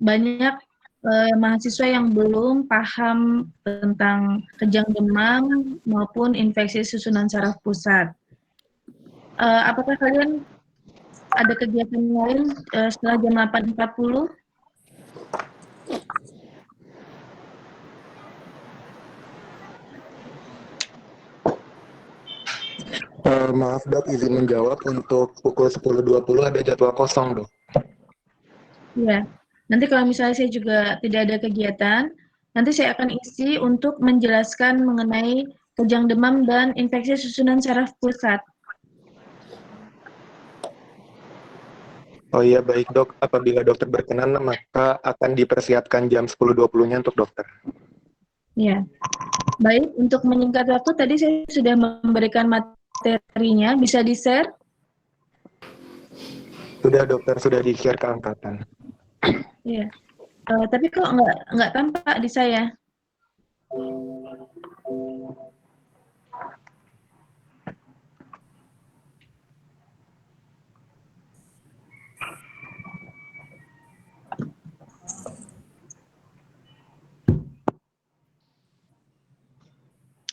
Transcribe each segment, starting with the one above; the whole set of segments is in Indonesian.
banyak mahasiswa yang belum paham tentang kejang demam maupun infeksi susunan saraf pusat. Apakah kalian ada kegiatan lain setelah jam 8.40? Maaf dok, izin menjawab, untuk pukul 10.20 ada jadwal kosong dok. Ya, nanti kalau misalnya saya juga tidak ada kegiatan, nanti saya akan isi untuk menjelaskan mengenai kejang demam dan infeksi susunan saraf pusat. Oh iya baik dok, apabila dokter berkenan maka akan dipersiapkan jam 10.20-nya untuk dokter. Ya, baik. Untuk menyingkat waktu, tadi saya sudah memberikan materinya, bisa di-share? Sudah dokter, sudah di-share ke angkatan. Iya. Tapi kok nggak tampak di saya?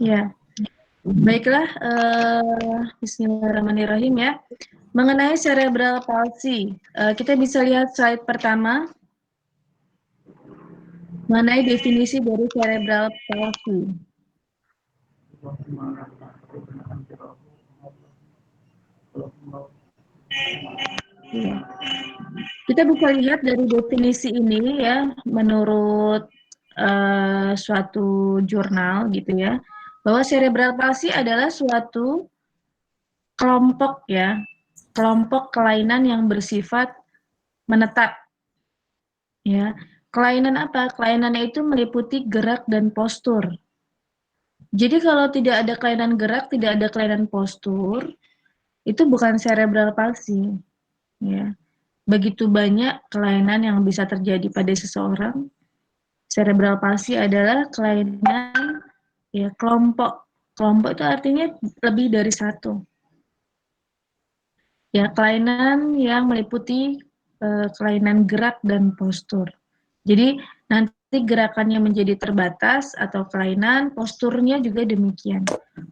Ya, baiklah. Bismillahirrahmanirrahim ya. Mengenai cerebral palsy, kita bisa lihat slide pertama mengenai definisi dari cerebral palsy. Ya. Kita bisa lihat dari definisi ini ya, menurut suatu jurnal gitu ya, bahwa cerebral palsy adalah suatu kelompok ya, kelompok kelainan yang bersifat menetap. Ya, kelainan apa? Kelainannya itu meliputi gerak dan postur. Jadi kalau tidak ada kelainan gerak, tidak ada kelainan postur, itu bukan cerebral palsy. Ya, begitu banyak kelainan yang bisa terjadi pada seseorang. Cerebral palsy adalah kelainan ya kelompok. Kelompok itu artinya lebih dari satu. Ya, kelainan yang meliputi kelainan gerak dan postur. Jadi nanti gerakannya menjadi terbatas atau kelainan, posturnya juga demikian.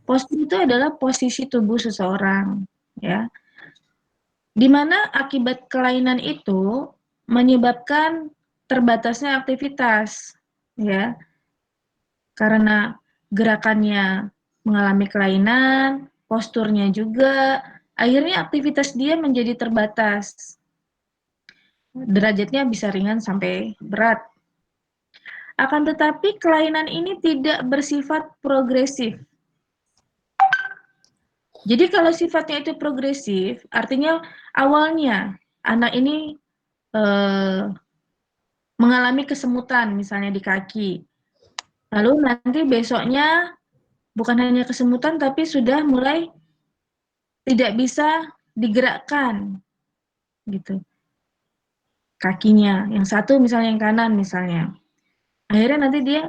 Postur itu adalah posisi tubuh seseorang, ya. Di mana akibat kelainan itu menyebabkan terbatasnya aktivitas, ya. Karena gerakannya mengalami kelainan, posturnya juga, akhirnya aktivitas dia menjadi terbatas. Derajatnya bisa ringan sampai berat. Akan tetapi kelainan ini tidak bersifat progresif. Jadi kalau sifatnya itu progresif, artinya awalnya anak ini mengalami kesemutan misalnya di kaki. Lalu nanti besoknya bukan hanya kesemutan tapi sudah mulai tidak bisa digerakkan gitu. Kakinya, yang satu misalnya yang kanan misalnya. Akhirnya nanti dia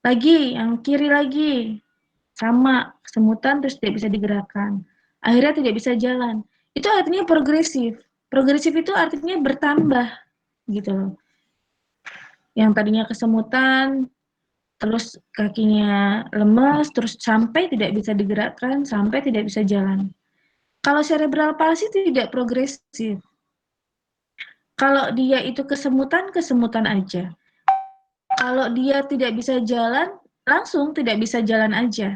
lagi, yang kiri lagi, sama, kesemutan terus tidak bisa digerakkan. Akhirnya tidak bisa jalan. Itu artinya progresif. Progresif itu artinya bertambah, gitu loh. Yang tadinya kesemutan, terus kakinya lemas, terus sampai tidak bisa digerakkan, sampai tidak bisa jalan. Kalau cerebral palsy tidak progresif. Kalau dia itu kesemutan, kesemutan aja. Kalau dia tidak bisa jalan, langsung tidak bisa jalan aja.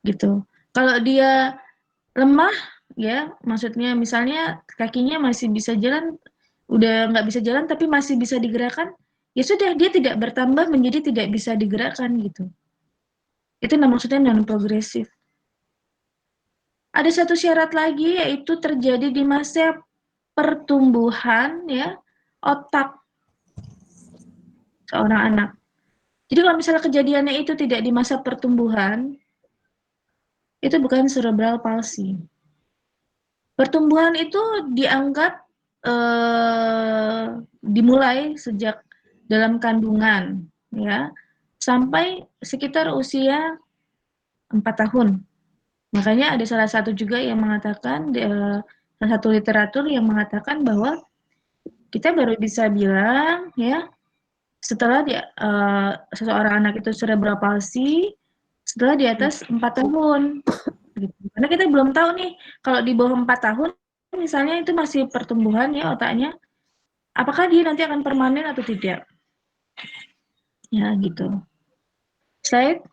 Gitu. Kalau dia lemah, ya, maksudnya misalnya kakinya masih bisa jalan, udah nggak bisa jalan tapi masih bisa digerakkan, ya sudah, dia tidak bertambah menjadi tidak bisa digerakkan gitu. Itu maksudnya non progresif. Ada satu syarat lagi yaitu terjadi di masa pertumbuhan ya otak seorang anak. Jadi kalau misalnya kejadiannya itu tidak di masa pertumbuhan, itu bukan cerebral palsy. Pertumbuhan itu dianggap dimulai sejak dalam kandungan, ya, sampai sekitar usia 4 tahun. Makanya ada salah satu juga yang mengatakan, salah satu literatur yang mengatakan bahwa kita baru bisa bilang ya setelah seseorang anak itu cerebral palsy setelah di atas 4 tahun. Gitu. Karena kita belum tahu nih kalau di bawah 4 tahun misalnya itu masih pertumbuhan ya otaknya, apakah dia nanti akan permanen atau tidak? Ya gitu. Slide.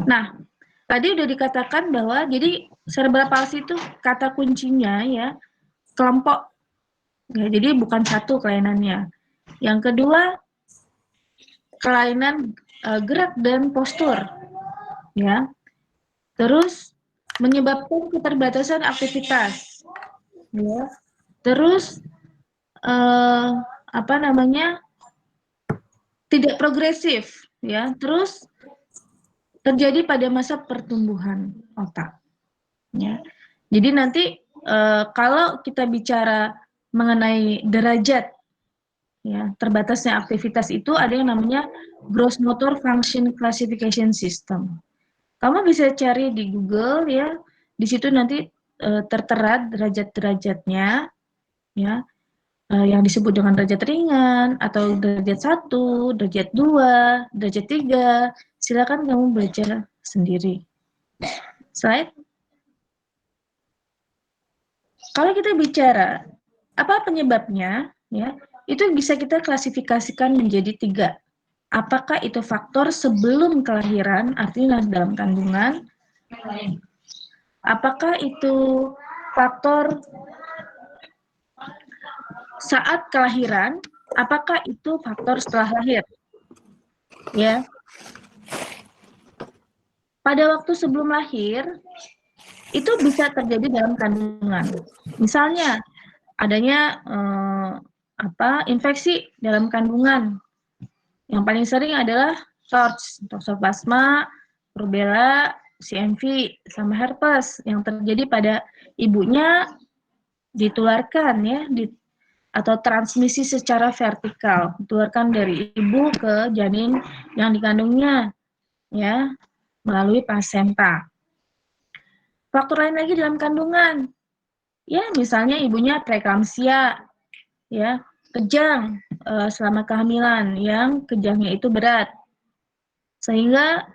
Nah, tadi udah dikatakan bahwa jadi cerebral palsy itu kata kuncinya ya kelompok. Ya, jadi bukan satu kelainannya. Yang kedua, kelainan gerak dan postur, ya. Terus menyebabkan keterbatasan aktivitas, ya. Terus apa namanya tidak progresif, ya. Terus terjadi pada masa pertumbuhan otak, ya. Jadi nanti kalau kita bicara mengenai derajat ya terbatasnya aktivitas itu ada yang namanya gross motor function classification system. Kamu bisa cari di Google ya, di situ nanti tertera derajat-derajatnya ya, yang disebut dengan derajat ringan atau derajat 1, derajat 2, derajat 3. Silakan kamu belajar sendiri. Slide. Kalau kita bicara apa penyebabnya ya, itu bisa kita klasifikasikan menjadi 3. Apakah itu faktor sebelum kelahiran, artinya dalam kandungan? Apakah itu faktor saat kelahiran? Apakah itu faktor setelah lahir? Ya. Pada waktu sebelum lahir, itu bisa terjadi dalam kandungan. Misalnya, adanya infeksi dalam kandungan. Yang paling sering adalah SARS, toxoplasma, rubella, CMV, sama herpes yang terjadi pada ibunya ditularkan ya atau transmisi secara vertikal, ditularkan dari ibu ke janin yang dikandungnya ya melalui plasenta. Faktor lain lagi dalam kandungan, ya misalnya ibunya preeklamsia, ya kejang selama kehamilan yang kejangnya itu berat, sehingga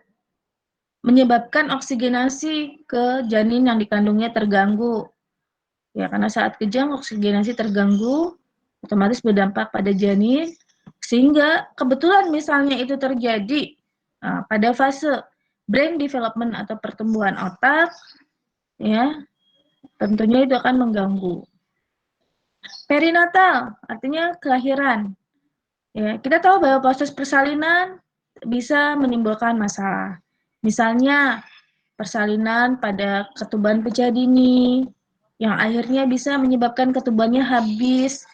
menyebabkan oksigenasi ke janin yang dikandungnya terganggu. Ya, karena saat kejang oksigenasi terganggu, otomatis berdampak pada janin, sehingga kebetulan misalnya itu terjadi pada fase brain development atau pertumbuhan otak, ya tentunya itu akan mengganggu. Perinatal artinya kelahiran. Ya, kita tahu bahwa proses persalinan bisa menimbulkan masalah. Misalnya persalinan pada ketuban pecah dini yang akhirnya bisa menyebabkan ketubannya habis.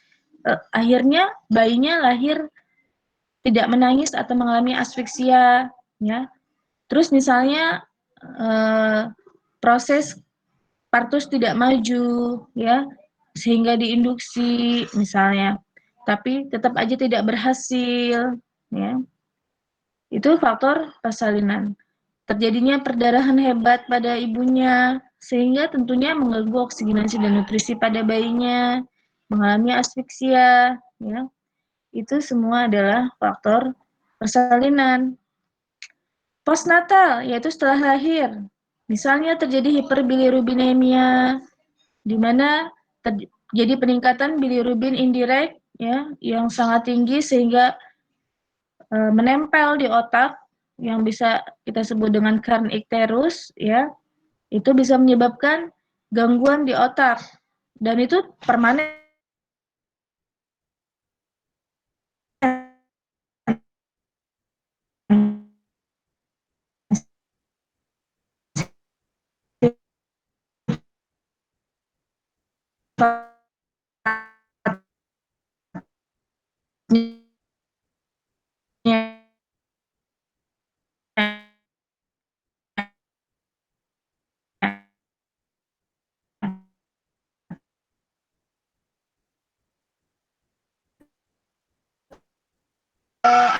Akhirnya bayinya lahir tidak menangis atau mengalami asfiksia, ya. Terus misalnya proses partus tidak maju, ya, sehingga diinduksi misalnya, tapi tetap aja tidak berhasil, ya. Itu faktor persalinan. Terjadinya perdarahan hebat pada ibunya, sehingga tentunya mengganggu oksigenasi dan nutrisi pada bayinya, mengalami asfiksia, ya. Itu semua adalah faktor persalinan. Postnatal, yaitu setelah lahir. Misalnya terjadi hiperbilirubinemia, di mana terjadi peningkatan bilirubin indirect, ya, yang sangat tinggi sehingga menempel di otak yang bisa kita sebut dengan kern icterus, ya, itu bisa menyebabkan gangguan di otak dan itu permanen.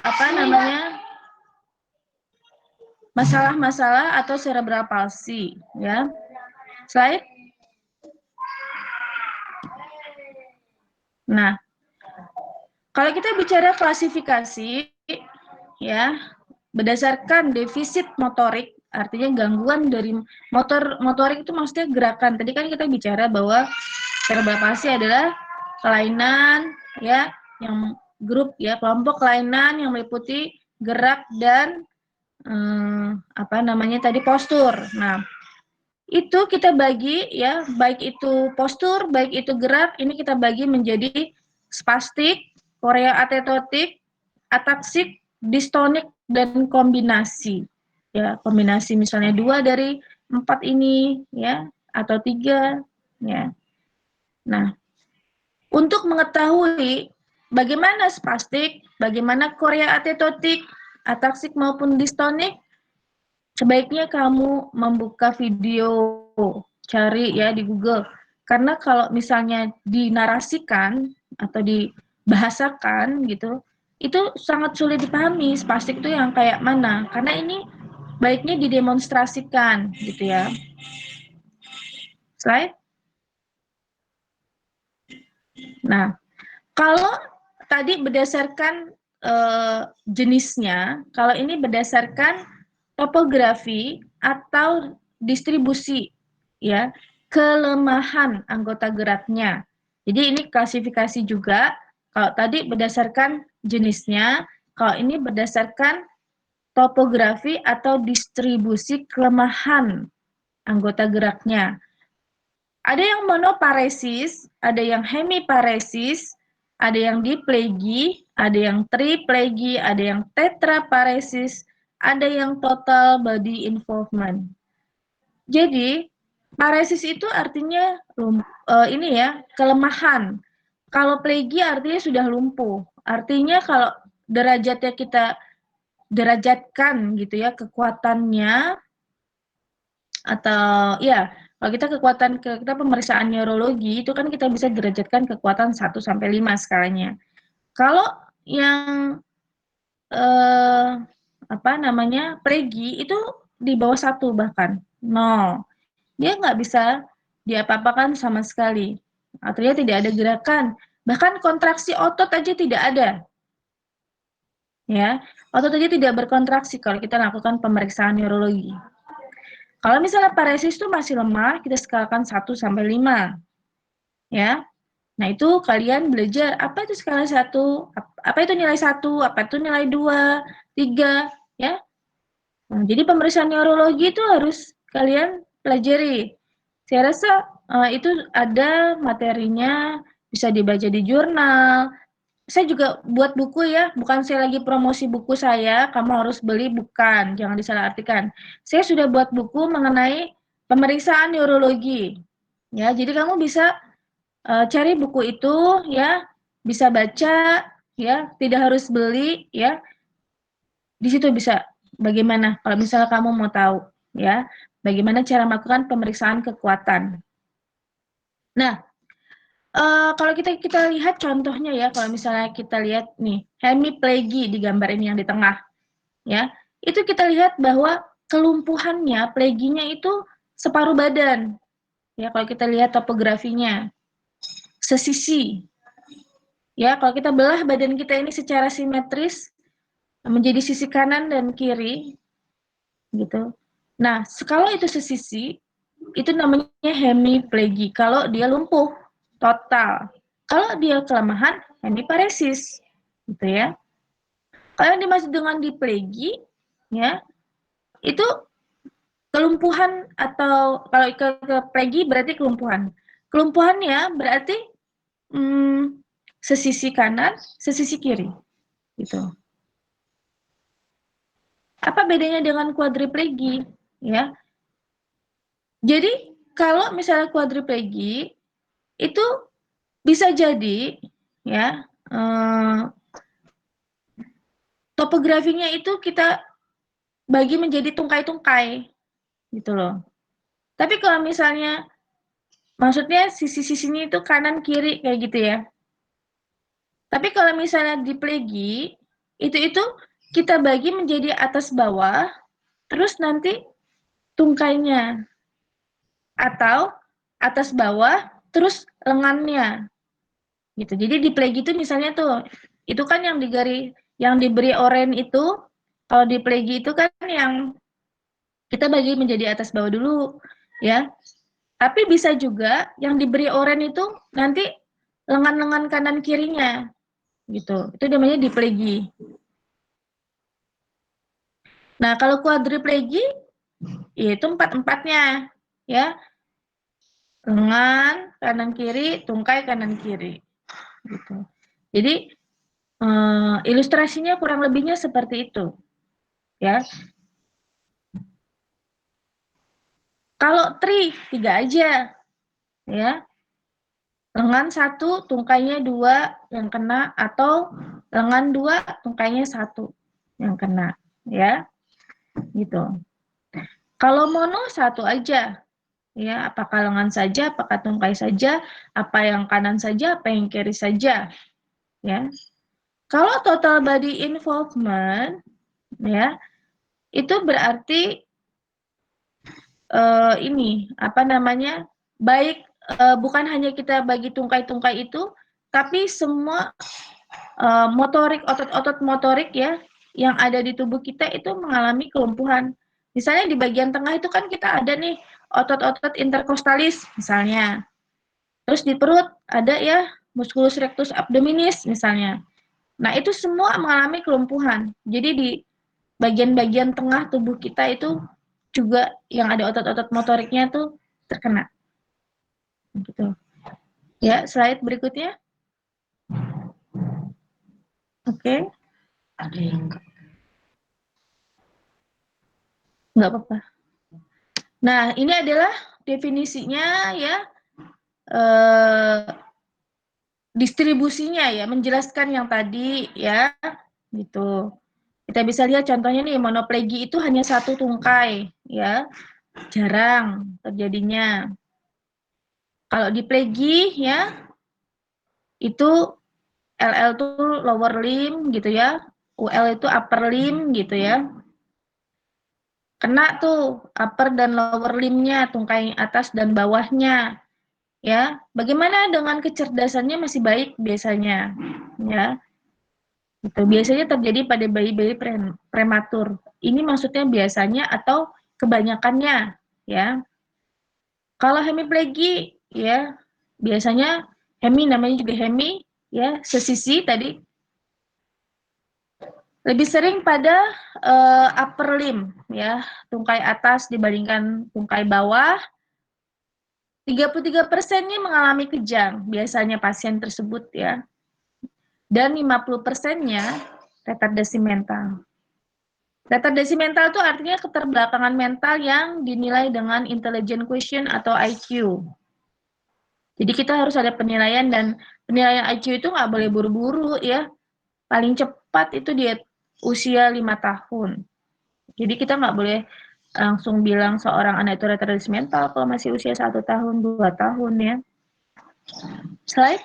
Apa namanya masalah-masalah atau cerebral palsy, ya. Slide. Nah, kalau kita bicara klasifikasi, ya, berdasarkan defisit motorik, artinya gangguan dari motorik itu maksudnya gerakan. Tadi kan kita bicara bahwa cerebral palsy adalah kelainan, ya, yang grup, ya, kelompok kelainan yang meliputi gerak dan apa namanya tadi, postur. Nah, itu kita bagi, ya, baik itu postur, baik itu gerak, ini kita bagi menjadi spastik, korea atetotik, ataksik, distonik, dan kombinasi. Ya, kombinasi misalnya 2 dari 4 ini, ya, atau 3, ya. Nah, untuk mengetahui bagaimana spastik, bagaimana korea atetotik, ataksik maupun distonik, sebaiknya kamu membuka video, cari ya di Google. Karena kalau misalnya dinarasikan atau dibahasakan gitu, itu sangat sulit dipahami spastik itu yang kayak mana. Karena ini baiknya didemonstrasikan gitu ya. Slide. Nah, kalau tadi berdasarkan jenisnya, kalau ini berdasarkan topografi atau distribusi, ya, kelemahan anggota geraknya. Jadi ini klasifikasi juga. Kalau tadi berdasarkan jenisnya, kalau ini berdasarkan topografi atau distribusi kelemahan anggota geraknya. Ada yang monoparesis, ada yang hemiparesis, ada yang diplegi, ada yang triplegi, ada yang tetraparesis, ada yang total body involvement. Jadi, paresis itu artinya ini ya, kelemahan. Kalau plegi artinya sudah lumpuh. Artinya kalau derajatnya kita derajatkan gitu ya, kekuatannya, atau ya, kalau kita pemeriksaan neurologi itu kan kita bisa derajatkan kekuatan 1 sampai 5 skalanya. Kalau yang apa namanya, plegi itu di bawah 1 bahkan, 0. Dia nggak bisa diapa-apakan sama sekali. Artinya tidak ada gerakan, bahkan kontraksi otot aja tidak ada. Ya, otot aja tidak berkontraksi kalau kita lakukan pemeriksaan neurologi. Kalau misalnya paresis itu masih lemah, kita skalakan 1 sampai 5. Ya. Nah, itu kalian belajar apa itu skala 1, apa itu nilai 1, apa itu nilai 2, 3, ya. Nah, jadi pemeriksaan neurologi itu harus kalian pelajari. Saya rasa itu ada materinya, bisa dibaca di jurnal. Saya juga buat buku ya, bukan saya lagi promosi buku saya, kamu harus beli, bukan, jangan disalahartikan. Saya sudah buat buku mengenai pemeriksaan neurologi. Ya, jadi kamu bisa cari buku itu ya, bisa baca ya, tidak harus beli ya. Di situ bisa bagaimana kalau misalnya kamu mau tahu ya, bagaimana cara melakukan pemeriksaan kekuatan. Nah, kalau kita lihat contohnya ya, kalau misalnya kita lihat nih, hemiplegi di gambar ini yang di tengah, ya, itu kita lihat bahwa kelumpuhannya, pleginya itu separuh badan, ya, kalau kita lihat topografinya, sesisi, ya, kalau kita belah badan kita ini secara simetris, menjadi sisi kanan dan kiri, gitu. Nah, kalau itu sesisi, itu namanya hemiplegi, kalau dia lumpuh total. Kalau dia kelemahan, hemiparesis, gitu ya. Kalau yang dimaksud dengan diplegi, ya, itu kelumpuhan atau kalau ke plegi berarti kelumpuhan. Kelumpuhannya berarti sesisi kanan, sesisi kiri, gitu. Apa bedanya dengan kuadriplegi, ya? Jadi kalau misalnya kuadriplegi itu bisa jadi, ya, topografinya itu kita bagi menjadi tungkai-tungkai, gitu loh. Tapi kalau misalnya, maksudnya sisi-sisinya itu kanan kiri kayak gitu ya. Tapi kalau misalnya diplegi, itu kita bagi menjadi atas bawah, terus nanti tungkainya, atau atas bawah, terus lengannya, gitu. Jadi di plegi itu misalnya tuh, itu kan yang yang diberi oranye itu, kalau di plegi itu kan yang kita bagi menjadi atas bawah dulu, ya. Tapi bisa juga yang diberi oranye itu nanti lengan-lengan kanan kirinya, gitu. Itu namanya diplegi. Nah, kalau quadriplegi, itu empat-empatnya, ya. Lengan kanan kiri, tungkai kanan kiri, gitu. Jadi ilustrasinya kurang lebihnya seperti itu, ya. Kalau tri, 3 aja, ya. Lengan 1, tungkainya 2 yang kena, atau lengan 2, tungkainya 1 yang kena, ya. Gitu. Kalau mono 1 aja, ya, apakah lengan saja, apakah tungkai saja, apa yang kanan saja, apa yang kiri saja, ya. Kalau total body involvement, ya, itu berarti ini apa namanya, baik bukan hanya kita bagi tungkai-tungkai itu, tapi semua motorik, otot-otot motorik, ya, yang ada di tubuh kita itu mengalami kelumpuhan. Misalnya di bagian tengah itu kan kita ada nih otot-otot interkostalis misalnya. Terus di perut ada ya musculus rectus abdominis misalnya. Nah, itu semua mengalami kelumpuhan. Jadi di bagian-bagian tengah tubuh kita itu juga yang ada otot-otot motoriknya tuh terkena. Gitu. Ya, slide berikutnya. Oke. Ada yang nggak apa-apa. Nah, ini adalah definisinya, ya, distribusinya, ya, menjelaskan yang tadi, ya, gitu. Kita bisa lihat contohnya nih, monoplegi itu hanya 1 tungkai, ya, jarang terjadinya. Kalau di plegi, ya, itu LL itu lower limb, gitu ya, UL itu upper limb, gitu ya. Kena tuh upper dan lower limb-nya, tungkai atas dan bawahnya, ya. Bagaimana dengan kecerdasannya masih baik biasanya, ya. Itu biasanya terjadi pada bayi-bayi prematur. Ini maksudnya biasanya atau kebanyakannya, ya. Kalau hemiplegi, ya, biasanya namanya juga hemi, ya, sesisi tadi. Lebih sering pada upper limb, ya, tungkai atas dibandingkan tungkai bawah. 33%-nya mengalami kejang, biasanya pasien tersebut, ya. Dan 50%-nya retardasi mental. Retardasi mental itu artinya keterbelakangan mental yang dinilai dengan intelligent quotient atau IQ. Jadi kita harus ada penilaian, dan penilaian IQ itu nggak boleh buru-buru, ya. Paling cepat itu di usia 5 tahun. Jadi kita nggak boleh langsung bilang seorang anak itu retardasi mental kalau masih usia 1 tahun, 2 tahun, ya. Slide.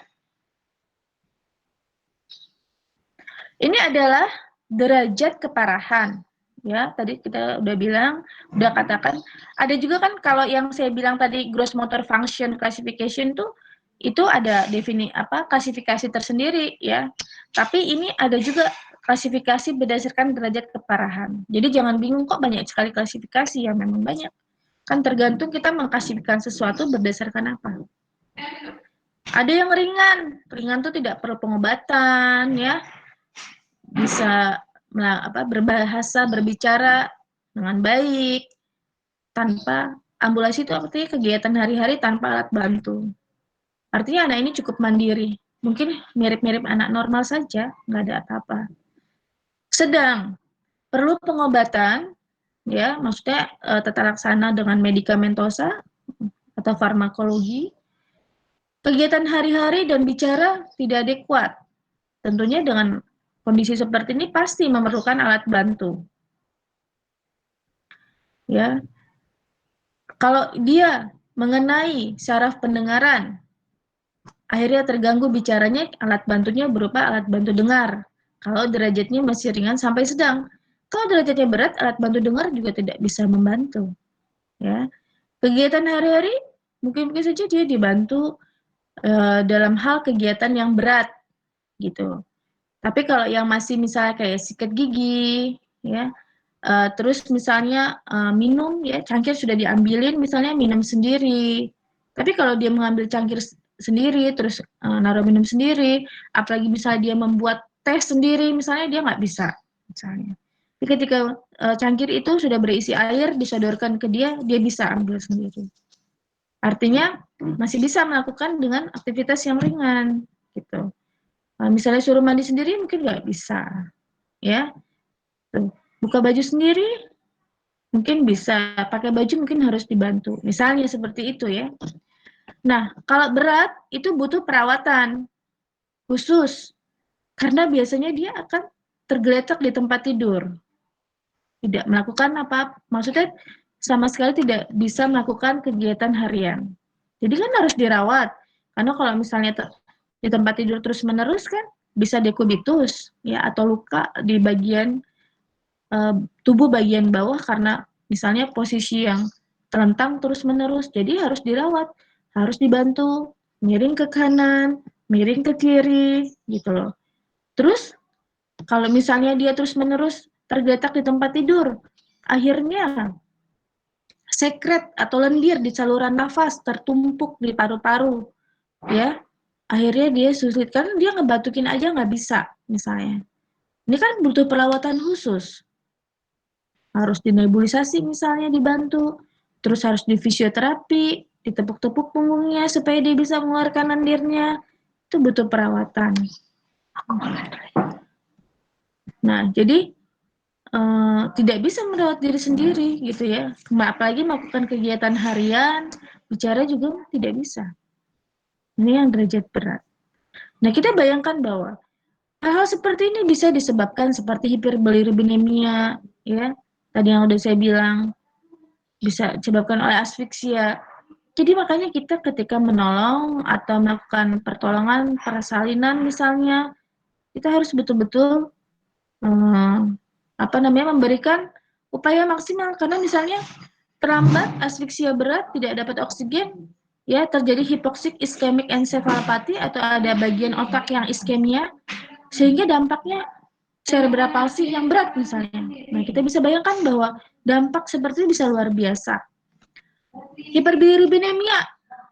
Ini adalah derajat keparahan. Ya, tadi kita udah bilang, udah katakan. Ada juga kan kalau yang saya bilang tadi gross motor function classification tuh, itu ada klasifikasi tersendiri, ya. Tapi ini ada juga klasifikasi berdasarkan derajat keparahan. Jadi jangan bingung kok banyak sekali klasifikasi, ya memang banyak. Kan tergantung kita mengklasifikasikan sesuatu berdasarkan apa. Ada yang ringan, ringan tuh tidak perlu pengobatan, ya. Bisa berbahasa, berbicara dengan baik, tanpa ambulasi itu artinya kegiatan hari-hari tanpa alat bantu. Artinya anak ini cukup mandiri. Mungkin mirip-mirip anak normal saja, nggak ada apa-apa. Sedang, perlu pengobatan, ya, maksudnya tata laksana dengan medikamentosa atau farmakologi. Kegiatan hari-hari dan bicara tidak adekuat. Tentunya dengan kondisi seperti ini pasti memerlukan alat bantu. Ya. Kalau dia mengenai saraf pendengaran, akhirnya terganggu bicaranya, alat bantunya berupa alat bantu dengar. Kalau derajatnya masih ringan sampai sedang. Kalau derajatnya berat, alat bantu dengar juga tidak bisa membantu. Ya, kegiatan hari-hari mungkin saja dia dibantu dalam hal kegiatan yang berat, gitu. Tapi kalau yang masih misalnya kayak sikat gigi, ya, terus misalnya minum, ya, cangkir sudah diambilin, misalnya minum sendiri. Tapi kalau dia mengambil cangkir sendiri, terus naruh minum sendiri, apalagi misalnya dia membuat teh sendiri, misalnya dia nggak bisa, misalnya. Tapi ketika cangkir itu sudah berisi air, disodorkan ke dia bisa ambil sendiri. Artinya masih bisa melakukan dengan aktivitas yang ringan, gitu. Misalnya suruh mandi sendiri mungkin nggak bisa, ya. Buka baju sendiri mungkin bisa, pakai baju mungkin harus dibantu. Misalnya seperti itu ya. Nah, kalau berat itu butuh perawatan khusus karena biasanya dia akan tergeletak di tempat tidur. Tidak melakukan apa, maksudnya sama sekali tidak bisa melakukan kegiatan harian. Jadi kan harus dirawat. Karena kalau misalnya di tempat tidur terus-menerus kan bisa dekubitus ya atau luka di bagian tubuh bagian bawah karena misalnya posisi yang terlentang terus-menerus. Jadi harus dirawat, harus dibantu, miring ke kanan, miring ke kiri, gitu loh. Terus kalau misalnya dia terus-menerus tergeletak di tempat tidur, akhirnya sekret atau lendir di saluran nafas tertumpuk di paru-paru, ya. Akhirnya dia sulit kan dia ngebatukin aja nggak bisa, misalnya. Ini kan butuh perawatan khusus. Harus dinebulisasi misalnya dibantu, terus harus difisioterapi, ditepuk-tepuk punggungnya supaya dia bisa mengeluarkan lendirnya, itu butuh perawatan. Nah, jadi tidak bisa merawat diri sendiri gitu ya, apalagi melakukan kegiatan harian, bicara juga tidak bisa. Ini yang derajat berat. Nah, kita bayangkan bahwa hal-hal seperti ini bisa disebabkan seperti hiperbilirubinemia, ya, tadi yang udah saya bilang, bisa disebabkan oleh asfiksia. Jadi makanya kita ketika menolong atau melakukan pertolongan persalinan misalnya, kita harus betul-betul memberikan upaya maksimal karena misalnya terlambat, asfiksia berat, tidak dapat oksigen, ya terjadi hipoksik iskemik encephalopathy atau ada bagian otak yang iskemia, sehingga dampaknya cerebral palsy yang berat misalnya. Nah, kita bisa bayangkan bahwa dampak seperti itu bisa luar biasa. Hiperbilirubinemia,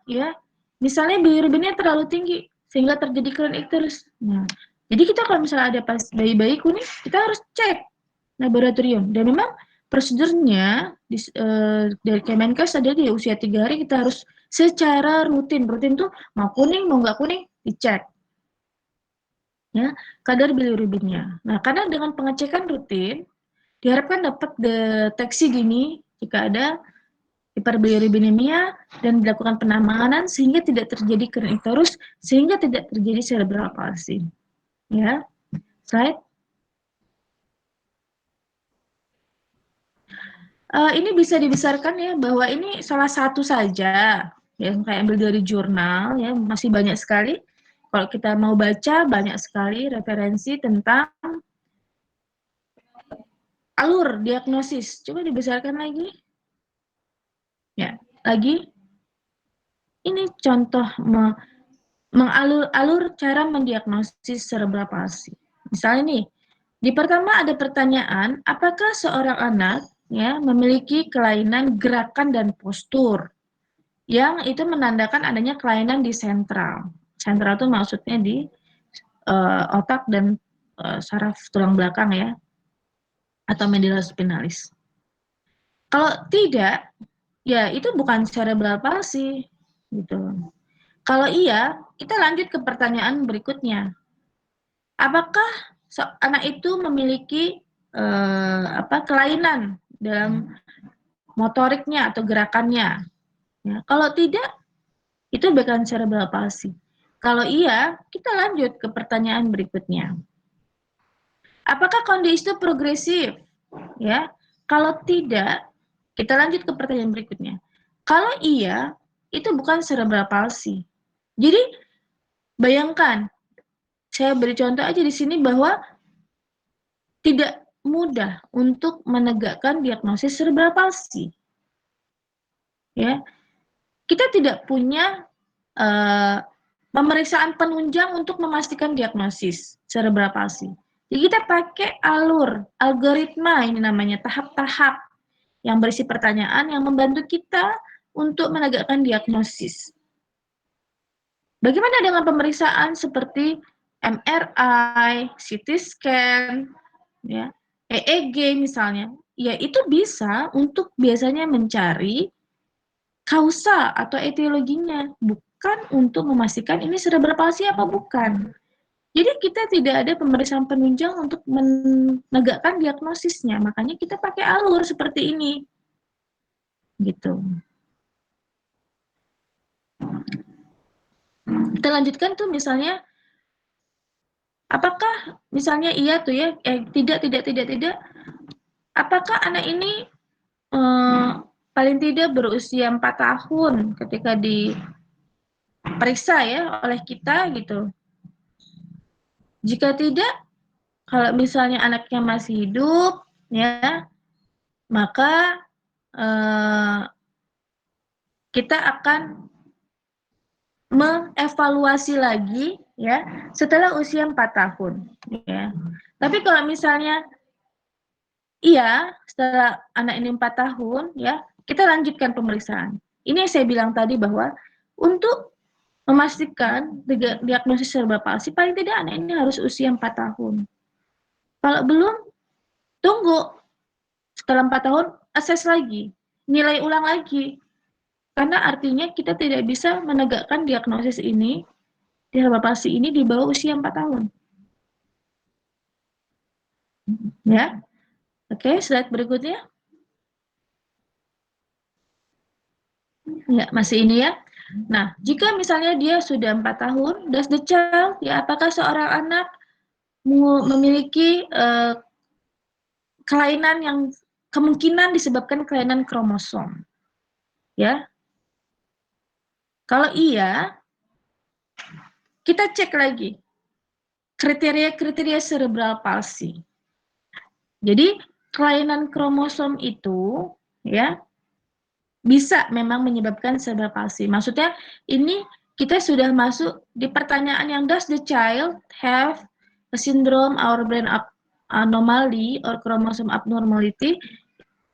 ya, misalnya bilirubinnya terlalu tinggi sehingga terjadi kronik icterus. Nah, jadi kita kalau misalnya ada pas bayi-bayi kuning, kita harus cek laboratorium. Dan memang prosedurnya dari Kemenkes ada di usia 3 hari kita harus secara rutin. Rutin tuh mau kuning mau nggak kuning dicek. Ya, kadar bilirubinnya. Nah, karena dengan pengecekan rutin diharapkan dapat deteksi dini jika ada hiperbilirubinemia dan dilakukan penanganan sehingga tidak terjadi kronik icterus, sehingga tidak terjadi cerebral palsy. Ya, slide. Ini bisa dibesarkan ya bahwa ini salah satu saja yang saya ambil dari jurnal ya, masih banyak sekali. Kalau kita mau baca banyak sekali referensi tentang alur diagnosis. Coba dibesarkan lagi. Ya, lagi. Ini contoh mengalur-alur cara mendiagnosis cerebral palsy. Misalnya nih, di pertama ada pertanyaan, apakah seorang anak ya memiliki kelainan gerakan dan postur yang itu menandakan adanya kelainan di sentral. Sentral itu maksudnya di otak dan saraf tulang belakang ya, atau medulla spinalis. Kalau tidak, ya itu bukan cerebral palsy gitu. Kalau iya, kita lanjut ke pertanyaan berikutnya. Apakah anak itu memiliki kelainan dalam motoriknya atau gerakannya? Ya, kalau tidak, itu bukan cerebral palsy. Kalau iya, kita lanjut ke pertanyaan berikutnya. Apakah kondisi itu progresif? Ya, kalau tidak, kita lanjut ke pertanyaan berikutnya. Kalau iya, itu bukan cerebral palsy. Jadi, bayangkan, saya beri contoh aja di sini bahwa tidak mudah untuk menegakkan diagnosis cerebral palsy. Ya, kita tidak punya pemeriksaan penunjang untuk memastikan diagnosis cerebral palsy. Jadi kita pakai algoritma ini namanya tahap-tahap yang berisi pertanyaan yang membantu kita untuk menegakkan diagnosis. Bagaimana dengan pemeriksaan seperti MRI, CT scan, ya, EEG misalnya? Ya itu bisa untuk biasanya mencari kausa atau etiologinya, bukan untuk memastikan ini cerebral palsy apa bukan. Jadi kita tidak ada pemeriksaan penunjang untuk menegakkan diagnosisnya, makanya kita pakai alur seperti ini. Gitu. Kita lanjutkan tuh misalnya, apakah misalnya iya tuh ya, tidak, apakah anak ini paling tidak berusia 4 tahun ketika diperiksa ya oleh kita gitu. Jika tidak, kalau misalnya anaknya masih hidup, ya, maka kita akan mengevaluasi lagi, ya, setelah usia 4 tahun. Ya. Tapi kalau misalnya iya, setelah anak ini 4 tahun, ya, kita lanjutkan pemeriksaan. Ini yang saya bilang tadi bahwa untuk memastikan diagnosis cerebral palsy, paling tidak anak ini harus usia 4 tahun. Kalau belum, tunggu. Setelah 4 tahun, akses lagi, nilai ulang lagi. Karena artinya kita tidak bisa menegakkan diagnosis ini, cerebral palsy ini di bawah usia 4 tahun. Ya, oke, slide berikutnya. Ya, masih ini ya. Nah, jika misalnya dia sudah 4 tahun, does the child, ya apakah seorang anak memiliki kelainan yang kemungkinan disebabkan kelainan kromosom. Ya. Kalau iya, kita cek lagi kriteria-kriteria cerebral palsy. Jadi, kelainan kromosom itu ya bisa memang menyebabkan cerebral palsy. Maksudnya ini kita sudah masuk di pertanyaan yang does the child have a syndrome or brain anomaly or chromosome abnormality,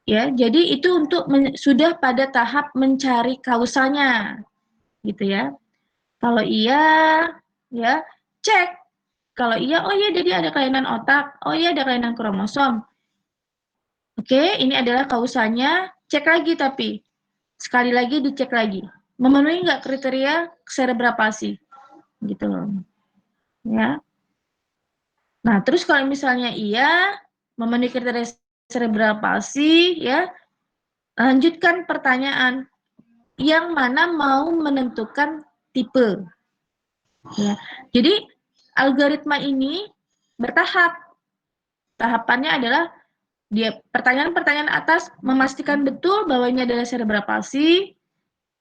ya. Jadi itu untuk sudah pada tahap mencari kausanya, gitu ya. Kalau iya, ya cek. Kalau iya, oh iya jadi ada kelainan otak, oh iya ada kelainan kromosom. Oke, ini adalah kausanya. Cek lagi tapi sekali lagi dicek lagi, memenuhi nggak kriteria cerebral palsy, gitu loh. Ya. Nah, terus kalau misalnya iya memenuhi kriteria cerebral palsy, ya lanjutkan pertanyaan yang mana mau menentukan tipe. Ya. Jadi algoritma ini bertahap. Tahapannya adalah dia pertanyaan-pertanyaan atas memastikan betul bahwa ini adalah cerebral palsy.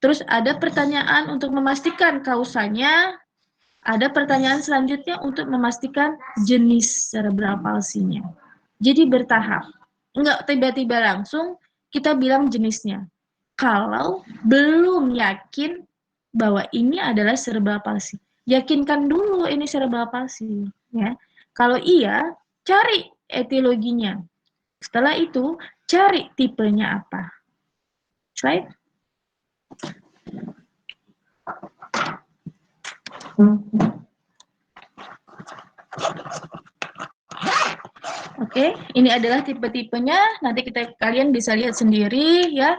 Terus ada pertanyaan untuk memastikan kausanya. Ada pertanyaan selanjutnya untuk memastikan jenis cerebral palsinya. Jadi bertahap. Enggak tiba-tiba langsung kita bilang jenisnya. Kalau belum yakin bahwa ini adalah cerebral palsy. Yakinkan dulu ini cerebral palsy. Ya. Kalau iya, cari etiologinya. Setelah itu, cari tipenya apa. Slide. Oke, ini adalah tipe-tipenya. Nanti kalian bisa lihat sendiri ya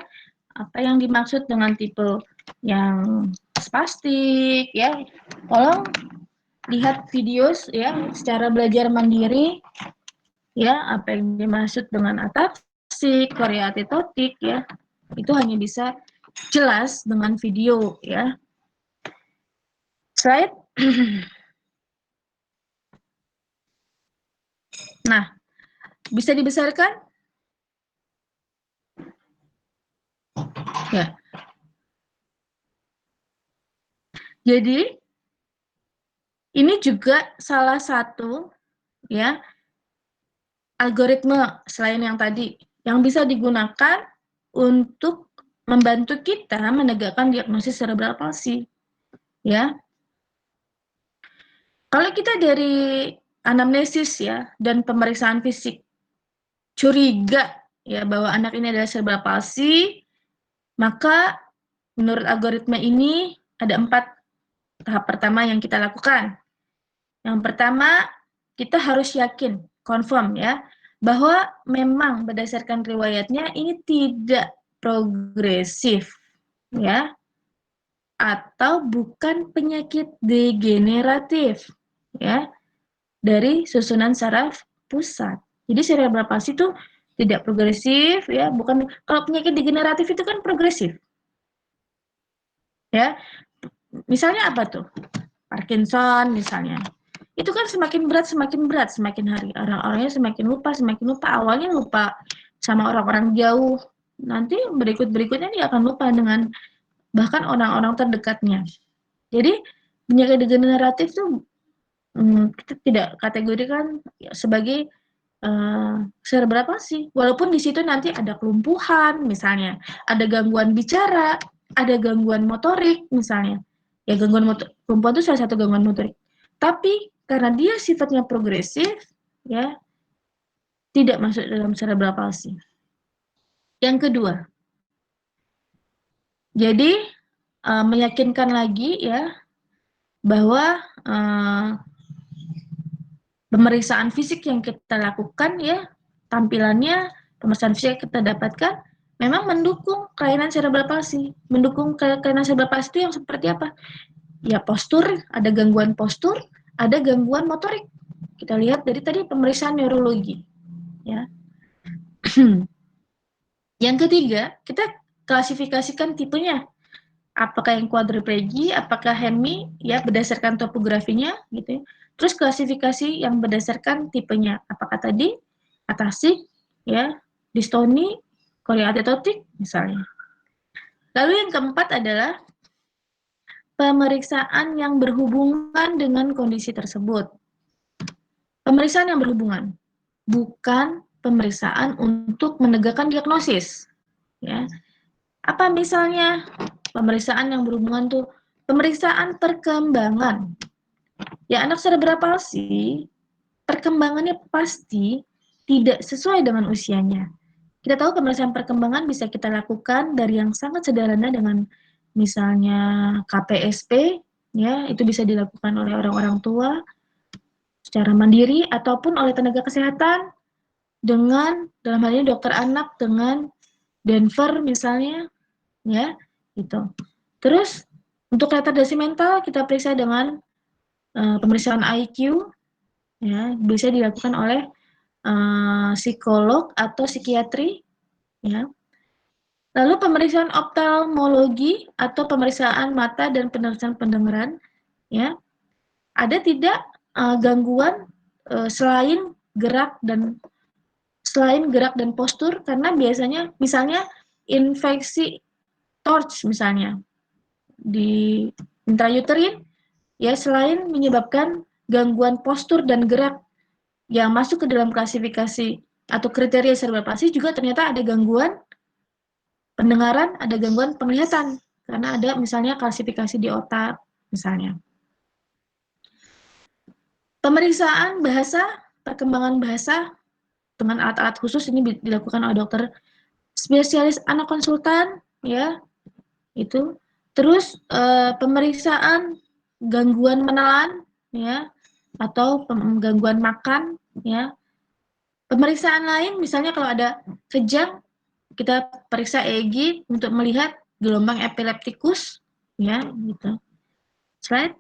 apa yang dimaksud dengan tipe yang spastik ya. Tolong lihat video ya secara belajar mandiri ya apa yang dimaksud dengan atapsik, choreatetotik ya. Itu hanya bisa jelas dengan video ya. Slide. Nah, bisa dibesarkan? Ya. Jadi ini juga salah satu ya algoritma selain yang tadi yang bisa digunakan untuk membantu kita menegakkan diagnosis cerebral palsy, ya. Kalau kita dari anamnesis ya dan pemeriksaan fisik curiga ya bahwa anak ini adalah cerebral palsy, maka menurut algoritma ini ada 4 tahap pertama yang kita lakukan. Yang pertama, kita harus yakin, confirm ya, bahwa memang berdasarkan riwayatnya ini tidak progresif ya atau bukan penyakit degeneratif ya dari susunan saraf pusat. Jadi cerebral palsy itu tidak progresif ya, bukan kalau penyakit degeneratif itu kan progresif. Ya. Misalnya apa tuh? Parkinson misalnya. Itu kan semakin berat semakin hari. Orang-orangnya semakin lupa. Awalnya lupa sama orang-orang jauh. Nanti berikutnya dia akan lupa dengan bahkan orang-orang terdekatnya. Jadi penyakit degeneratif itu kita tidak kategorikan sebagai cerebral palsy. Walaupun di situ nanti ada kelumpuhan misalnya, ada gangguan bicara, ada gangguan motorik misalnya. Ya kelumpuhan itu salah satu gangguan motorik. Tapi karena dia sifatnya progresif, ya tidak masuk dalam cerebral palsy. Yang kedua, jadi meyakinkan lagi ya bahwa pemeriksaan fisik yang kita lakukan ya tampilannya pemeriksaan fisik yang kita dapatkan memang mendukung kelainan cerebral palsy. Mendukung kelainan cerebral palsy itu yang seperti apa? Ya postur, ada gangguan postur, ada gangguan motorik. Kita lihat dari tadi pemeriksaan neurologi. Ya. Yang ketiga, kita klasifikasikan tipenya. Apakah yang quadriplegi, apakah hemi, ya berdasarkan topografinya, gitu ya. Terus klasifikasi yang berdasarkan tipenya. Apakah tadi atasik, ya, distoni, koreatetotik, misalnya. Lalu yang keempat adalah pemeriksaan yang berhubungan dengan kondisi tersebut. Pemeriksaan yang berhubungan, bukan pemeriksaan untuk menegakkan diagnosis. Ya. Apa misalnya pemeriksaan yang berhubungan tuh pemeriksaan perkembangan. Ya anak cerebral palsy perkembangannya pasti tidak sesuai dengan usianya. Kita tahu pemeriksaan perkembangan bisa kita lakukan dari yang sangat sederhana dengan misalnya KPSP, ya itu bisa dilakukan oleh orang-orang tua secara mandiri ataupun oleh tenaga kesehatan dengan dalam hal ini dokter anak dengan Denver misalnya, ya gitu. Terus untuk retardasi mental kita periksa dengan pemeriksaan IQ, ya bisa dilakukan oleh psikolog atau psikiatri, ya. Lalu pemeriksaan oftalmologi atau pemeriksaan mata dan pemeriksaan pendengaran, ya. Ada tidak gangguan selain gerak dan postur karena biasanya misalnya infeksi TORCH misalnya di intrauterin ya selain menyebabkan gangguan postur dan gerak yang masuk ke dalam klasifikasi atau kriteria cerebral palsy juga ternyata ada gangguan pendengaran, ada gangguan penglihatan karena ada misalnya klasifikasi di otak misalnya. Pemeriksaan bahasa, perkembangan bahasa dengan alat-alat khusus ini dilakukan oleh dokter spesialis anak konsultan ya itu. Terus pemeriksaan gangguan menelan ya atau gangguan makan ya. Pemeriksaan lain misalnya kalau ada kejang kita periksa EEG untuk melihat gelombang epileptikus ya gitu. Slide.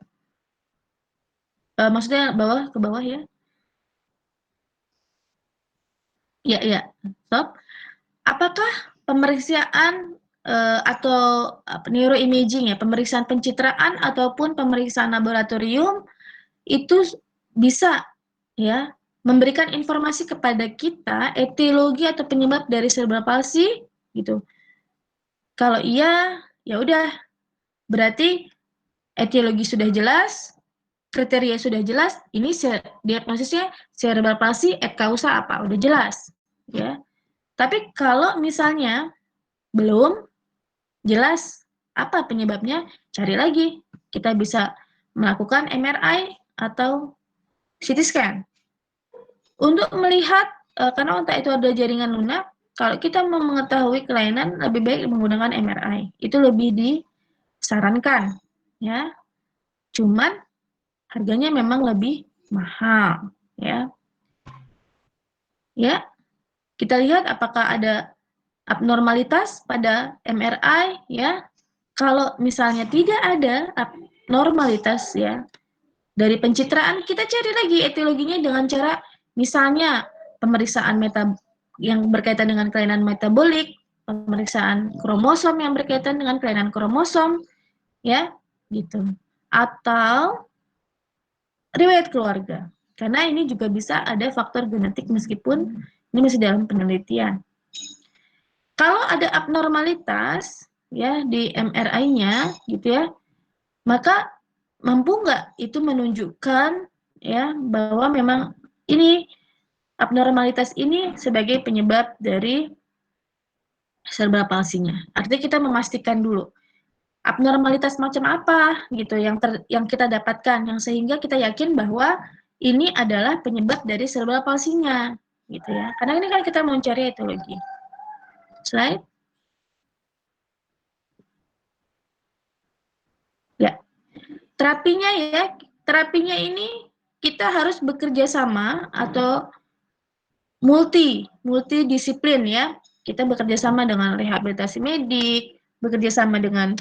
Maksudnya ke bawah ya. Ya. Stop. Apakah pemeriksaan atau neuroimaging ya, pemeriksaan pencitraan ataupun pemeriksaan laboratorium itu bisa ya memberikan informasi kepada kita etiologi atau penyebab dari cerebral palsy gitu. Kalau iya, ya udah berarti etiologi sudah jelas, kriteria sudah jelas, ini diagnosisnya cerebral palsy et causa apa, udah jelas, ya. Tapi kalau misalnya belum jelas apa penyebabnya, cari lagi. Kita bisa melakukan MRI atau CT scan. Untuk melihat, karena otak itu ada jaringan lunak, kalau kita mau mengetahui kelainan, lebih baik menggunakan MRI. Itu lebih disarankan, ya. Cuman harganya memang lebih mahal, ya. Ya, kita lihat apakah ada abnormalitas pada MRI, ya. Kalau misalnya tidak ada abnormalitas, ya, dari pencitraan, kita cari lagi etiologinya dengan cara misalnya pemeriksaan yang berkaitan dengan kelainan metabolik, pemeriksaan kromosom yang berkaitan dengan kelainan kromosom, ya, gitu. Atau riwayat keluarga. Karena ini juga bisa ada faktor genetik meskipun ini masih dalam penelitian. Kalau ada abnormalitas ya di MRI-nya gitu ya, maka mampu nggak itu menunjukkan ya bahwa memang ini abnormalitas ini sebagai penyebab dari cerebral palsinya. Artinya kita memastikan dulu abnormalitas macam apa gitu yang kita dapatkan, yang sehingga kita yakin bahwa ini adalah penyebab dari cerebral palsinya gitu ya. Karena ini kan kita mau cari etiologi. Slide. Ya. Terapinya ini kita harus bekerja sama atau multidisiplin ya. Kita bekerja sama dengan rehabilitasi medik, bekerja sama dengan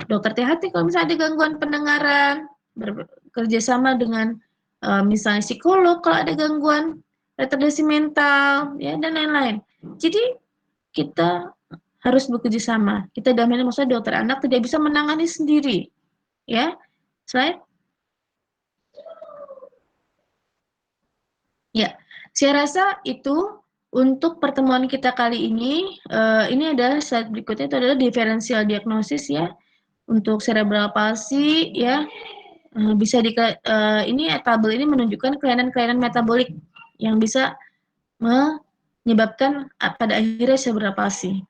dokter THT kalau misalnya ada gangguan pendengaran, bekerja sama dengan misalnya psikolog kalau ada gangguan retardasi mental ya dan lain-lain. Jadi kita harus bekerja sama. Kita dalam ini maksudnya dokter anak tidak bisa menangani sendiri. Ya. Slide. Ya, saya rasa itu untuk pertemuan kita kali ini adalah slide berikutnya itu adalah diferensial diagnosis ya untuk cerebral palsy ya bisa ini tabel ini menunjukkan kelainan-kelainan metabolik yang bisa menyebabkan pada akhirnya cerebral palsy.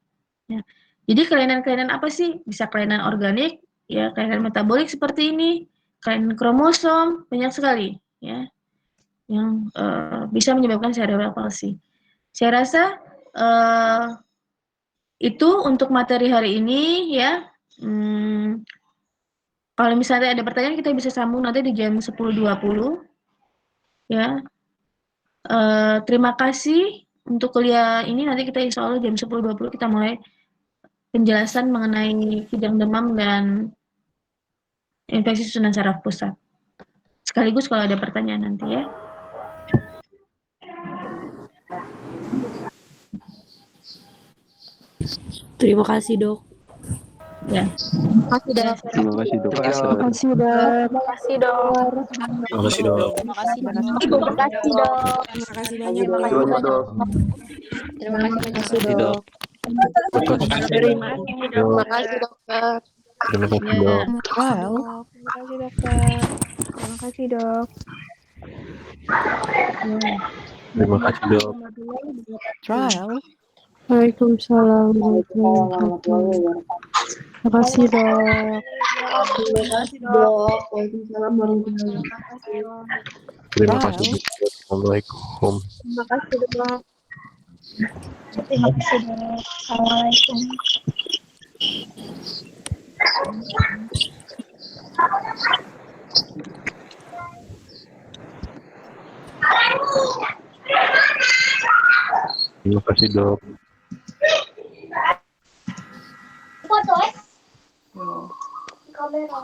Ya. Jadi kelainan-kelainan apa sih? Bisa kelainan organik, ya kelainan metabolik seperti ini, kelainan kromosom banyak sekali ya yang bisa menyebabkan cerebral palsy. Saya rasa itu untuk materi hari ini ya. Kalau misalnya ada pertanyaan kita bisa sambung nanti di jam 10.20 ya. Terima kasih untuk kuliah ini nanti kita insya Allah jam 10.20 kita mulai penjelasan mengenai kejang demam dan infeksi susunan saraf pusat. Sekaligus kalau ada pertanyaan nanti ya. Terima kasih, Dok. Ya. Terima kasih, Dok. Terima kasih, Dok. Terima kasih, Dok. Terima kasih, Dok. Terima kasih, Dok. Terima kasih, Dok. Terima kasih banyak. Terima kasih banyak, Dok. Terima kasih, Dok. Dok. Terima kasih, Terima kasih, Dokter. Terima kasih, Dok. Wow. Terima kasih, Dokter. Terima kasih, Dok. Terima kasih, Dok. Trial. Waalaikumsalam warahmatullahi wabarakatuh. Terima kasih, Dok. Terima kasih, Dok. Waalaikumsalam warahmatullahi wabarakatuh. Terima kasih, Dok. Assalamualaikum. Terima kasih, Dok. Terima kasih, Dok. Assalamualaikum. Terima kasih, Dok. Foto, kamera.